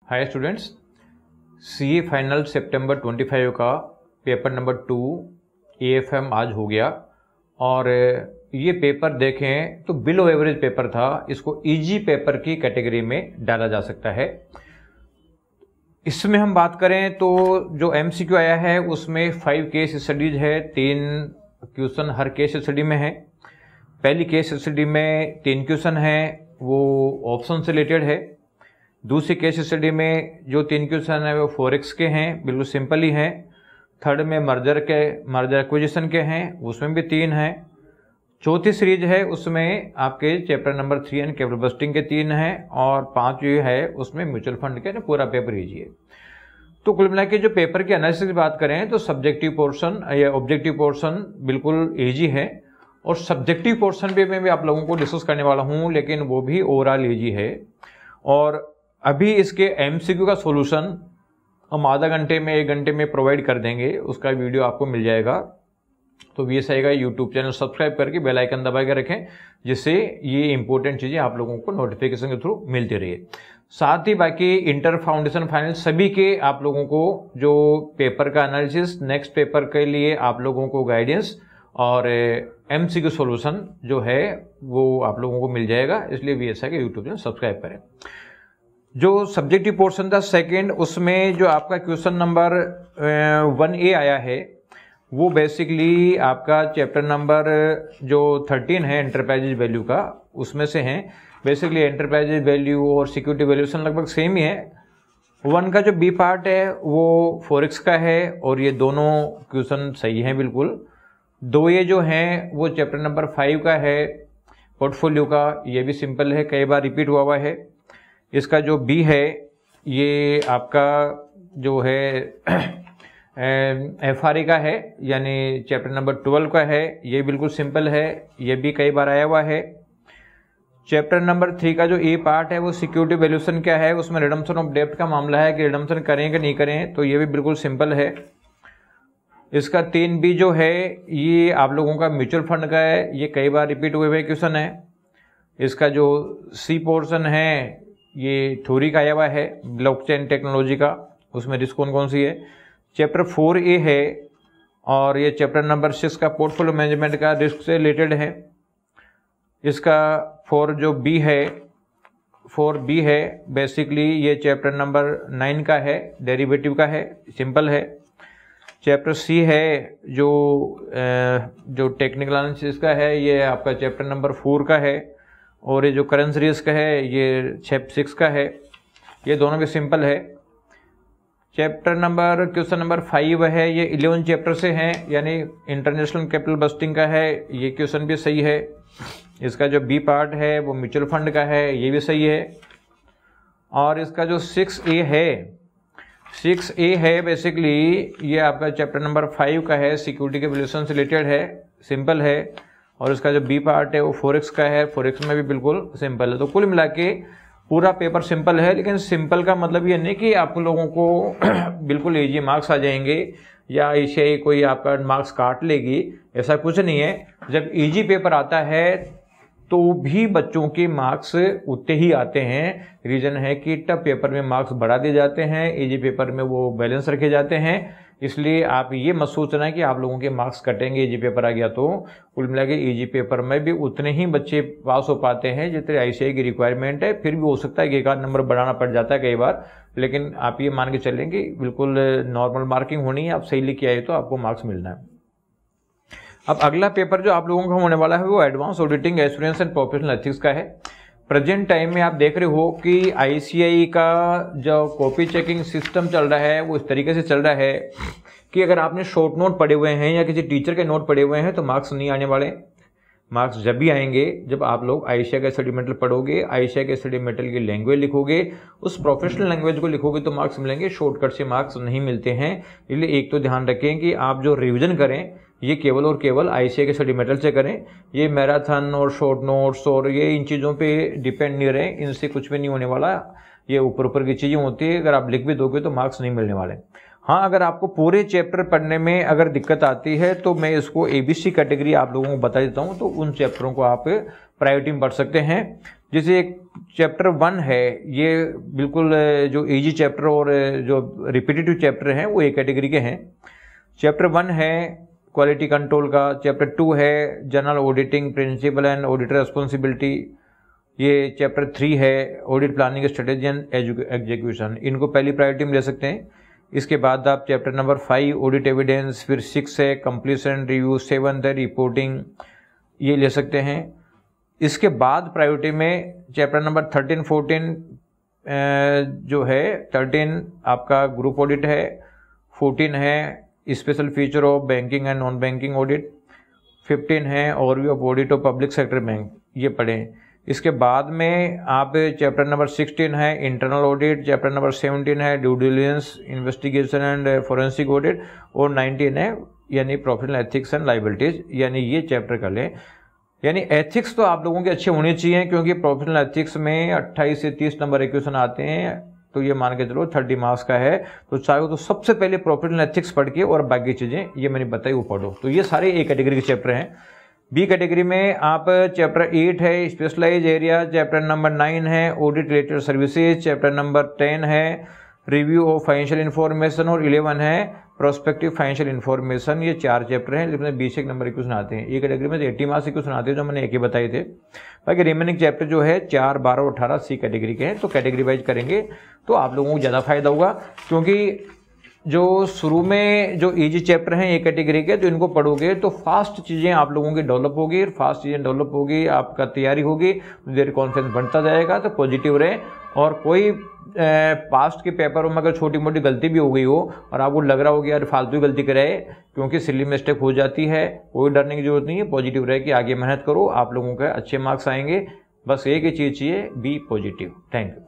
Hi students, CA final सितंबर 25 का paper number 2 AFM आज हो गया और ये पेपर देखें तो बिलो एवरेज पेपर था। इसको इजी पेपर की कैटेगरी में डाला जा सकता है। इसमें हम बात करें तो जो एमसीक्यू आया है उसमें 5 केस स्टडीज है, 3 क्वेश्चन हर केस स्टडी में है। पहली केस स्टडी में 3 क्वेश्चन है, वो ऑप्शन से रिलेटेड है। दूसरी केस स्टडी में जो 3 क्वेश्चन है वो फॉरेक्स के हैं, बिल्कुल सिंपल ही हैं। थर्ड में मर्जर एक्विजिशन के हैं, उसमें भी 3 हैं। चौथी सीरीज है उसमें आपके chapter number 3 and capital budgeting के 3 हैं और 5 जो है उसमें म्यूचुअल फंड के पूरा पेपर ईजी है। तो कुल मिला के जो पेपर की एनालिसिस की बात करें तो सब्जेक्टिव पोर्शन या ऑब्जेक्टिव पोर्शन बिल्कुल ईजी है और सब्जेक्टिव पोर्शन भी मैं भी आप लोगों को डिस्कस करने वाला हूँ, लेकिन वो भी ओवरऑल ईजी है। और अभी इसके एमसीक्यू का सॉल्यूशन हम आधा घंटे में 1 घंटे में प्रोवाइड कर देंगे, उसका वीडियो आपको मिल जाएगा। तो VSI का यूट्यूब चैनल सब्सक्राइब करके बेल आइकन दबा के रखें, जिससे ये इंपॉर्टेंट चीज़ें आप लोगों को नोटिफिकेशन के थ्रू मिलती रही। साथ ही बाकी इंटर फाउंडेशन फाइनल सभी के आप लोगों को जो पेपर का एनालिसिस, नेक्स्ट पेपर के लिए आप लोगों को गाइडेंस और एमसीक्यू सॉल्यूशन जो है वो आप लोगों को मिल जाएगा। इसलिए VSI का यूट्यूब चैनल सब्सक्राइब करें। जो सब्जेक्टिव पोर्शन था सेकंड, उसमें जो आपका क्वेश्चन नंबर 1A आया है वो बेसिकली आपका चैप्टर नंबर जो 13 है एंटरप्राइजेज वैल्यू का, उसमें से हैं। बेसिकली एंटरप्राइजेज वैल्यू और सिक्योरिटी वैल्यूएशन लगभग सेम ही है। 1 का जो बी पार्ट है वो फॉरेक्स का है और ये दोनों क्वेश्चन सही हैं बिल्कुल। 2A जो हैं वो चैप्टर नंबर 5 का है पोर्टफोलियो का, ये भी सिंपल है, कई बार रिपीट हुआ हुआ है। इसका जो बी है ये आपका जो है FRA का है, यानी चैप्टर नंबर 12 का है, ये बिल्कुल सिंपल है, ये भी कई बार आया हुआ है। चैप्टर नंबर 3 का जो ए पार्ट है वो सिक्योरिटी वैल्यूएशन क्या है, उसमें रिडम्पशन ऑफ डेब्ट का मामला है कि रिडम्पशन करें कि नहीं करें, तो ये भी बिल्कुल सिंपल है। इसका 3B जो है ये आप लोगों का म्यूचुअल फंड का है, ये कई बार रिपीट हुए क्वेश्चन है। इसका जो सी पोर्शन है ये थ्योरी का आया हुआ है ब्लॉकचेन टेक्नोलॉजी का, उसमें रिस्क कौन सी है। चैप्टर 4A है और ये चैप्टर नंबर 6 का पोर्टफोलियो मैनेजमेंट का रिस्क से रिलेटेड है। इसका 4B है बेसिकली ये चैप्टर नंबर 9 का है, डेरिवेटिव का है, सिंपल है। चैप्टर C है जो टेक्निकल एनालिसिस का है, ये आपका चैप्टर नंबर 4 का है। और ये जो करेंसी रिस्क है ये चैप्टर 6 का है, ये दोनों भी सिंपल है। क्वेश्चन नंबर 5 है, ये 11 चैप्टर से हैं, यानी इंटरनेशनल कैपिटल बस्टिंग का है, ये क्वेश्चन भी सही है। इसका जो बी पार्ट है वो म्यूचुअल फंड का है, ये भी सही है। और इसका जो 6A है बेसिकली ये आपका चैप्टर नंबर 5 का है, सिक्योरिटी के वैल्यूएशन से रिलेटेड है, सिंपल है। और इसका जो बी पार्ट है वो फॉरेक्स का है, फॉरेक्स में भी बिल्कुल सिंपल है। तो कुल मिला के पूरा पेपर सिंपल है, लेकिन सिंपल का मतलब ये नहीं कि आप लोगों को बिल्कुल इजी मार्क्स आ जाएंगे या इसे कोई आपका मार्क्स काट लेगी, ऐसा कुछ नहीं है। जब इजी पेपर आता है तो भी बच्चों के मार्क्स उतने ही आते हैं। रीज़न है कि टफ पेपर में मार्क्स बढ़ा दिए जाते हैं, इजी पेपर में वो बैलेंस रखे जाते हैं। इसलिए आप ये मत सोचना कि आप लोगों के मार्क्स कटेंगे इजी पेपर आ गया तो। कुल मिला के इजी पेपर में भी उतने ही बच्चे पास हो पाते हैं जितने ICI की रिक्वायरमेंट है। फिर भी हो सकता है कि 1 आध नंबर बढ़ाना पड़ जाता है कई बार, लेकिन आप ये मान के चलें कि बिल्कुल नॉर्मल मार्किंग होनी है। आप सही लिखे आए तो आपको मार्क्स मिलना है। अब अगला पेपर जो आप लोगों का होने वाला है वो advance auditing assurance and professional ethics का है। प्रेजेंट टाइम में आप देख रहे हो कि ICI का जो कॉपी चेकिंग सिस्टम चल रहा है वो इस तरीके से चल रहा है कि अगर आपने शॉर्ट नोट पढ़े हुए हैं या किसी टीचर के नोट पढ़े हुए हैं तो मार्क्स नहीं आने वाले। मार्क्स जब भी आएंगे जब आप लोग ICI का स्टडी मटेरियल पढ़ोगे, ICI के स्टडी मटेरियल की लैंग्वेज लिखोगे, उस प्रोफेशनल लैंग्वेज को लिखोगे तो मार्क्स मिलेंगे। शॉर्टकट से मार्क्स नहीं मिलते हैं। इसलिए एक तो ध्यान रखें कि आप जो रिविजन करें ये केवल और केवल ICI के स्टडी मटेरियल से करें। ये मैराथन और शॉर्ट नोट्स और ये इन चीज़ों पे डिपेंड नहीं रहे, इनसे कुछ भी नहीं होने वाला। ये ऊपर ऊपर की चीज़ें होती है, अगर आप लिख भी दोगे तो मार्क्स नहीं मिलने वाले। हाँ, अगर आपको पूरे चैप्टर पढ़ने में अगर दिक्कत आती है तो मैं इसको ABC कैटेगरी आप लोगों को बता देता हूँ, तो उन चैप्टरों को आप प्रायोरिटी में पढ़ सकते हैं। जैसे एक चैप्टर 1 है ये बिल्कुल जो इजी चैप्टर और जो रिपीटेटिव चैप्टर हैं वो एक कैटेगरी के हैं। चैप्टर 1 है क्वालिटी कंट्रोल का। चैप्टर 2 है general auditing principle and auditor responsibility. ये चैप्टर 3 है audit planning strategy and execution. इनको पहली प्रायोरिटी में ले सकते हैं। इसके बाद आप चैप्टर नंबर 5 ऑडिट एविडेंस, फिर 6 है कंप्लीशन रिव्यू, 7 है रिपोर्टिंग, ये ले सकते हैं। इसके बाद प्रायोरिटी में चैप्टर नंबर 13, 14 जो है 13 आपका ग्रुप ऑडिट है, 14 है special feature of banking and non banking audit, 15 है overview of audit of public sector bank, ये पढ़ें। इसके बाद में आप चैप्टर नंबर 16 है इंटरनल ऑडिट, चैप्टर नंबर 17 है due diligence investigation and forensic audit, और 19 है यानी प्रोफेशनल एथिक्स एंड लाइबिलिटीज, यानी ये चैप्टर कर लें। यानी एथिक्स तो आप लोगों के अच्छे होने चाहिए, क्योंकि प्रोफेशनल एथिक्स में 28 से 30 नंबर के क्वेश्चन आते हैं, तो ये मान के चलो 30 मार्क्स का है। तो चाहे तो सबसे पहले प्रोफेशनल एथिक्स पढ़ के और बाकी चीजें ये मैंने बताई वो पढ़ो। तो ये सारे ए कैटेगरी के चैप्टर हैं। बी कैटेगरी में आप चैप्टर 8 है स्पेशलाइज एरिया, चैप्टर नंबर 9 है audit related services, chapter number 10 है रिव्यू ऑफ फाइनेंशियल इन्फॉर्मेशन, और 11 है प्रोस्पेक्टिव फाइनेंशियल इन्फॉर्मेशन। ये 4 चैप्टर हैं जिसमें 20 नंबर के क्वेश्चन आते हैं। ये कैटेगरी में 80 मार्क्स के क्वेश्चन आते हैं जो मैंने एक ही बताए थे। बाकी रिमेनिंग चैप्टर जो है 4, 12 और 18 सी कैटेगरी के हैं। तो कैटेगरी वाइज करेंगे तो आप लोगों को ज़्यादा फायदा होगा, क्योंकि जो शुरू में जो इजी चैप्टर हैं एक कैटेगरी के, तो इनको पढ़ोगे तो फास्ट चीज़ें आप लोगों की डेवलप होगी, फास्ट चीज़ें डेवलप होगी, आपका तैयारी होगी, देर कॉन्फिडेंस बढ़ता जाएगा। तो पॉजिटिव रहे, और कोई पास्ट के पेपरों में अगर छोटी मोटी गलती भी हो गई हो और आपको लग रहा हो कि यार फालतू गलती कराए, क्योंकि सिली मिस्टेक हो जाती है, कोई डरने की जरूरत नहीं है। पॉजिटिव रहे कि आगे मेहनत करो, आप लोगों के अच्छे मार्क्स आएंगे। बस एक ही चीज़ चाहिए, बी पॉजिटिव। Thank you.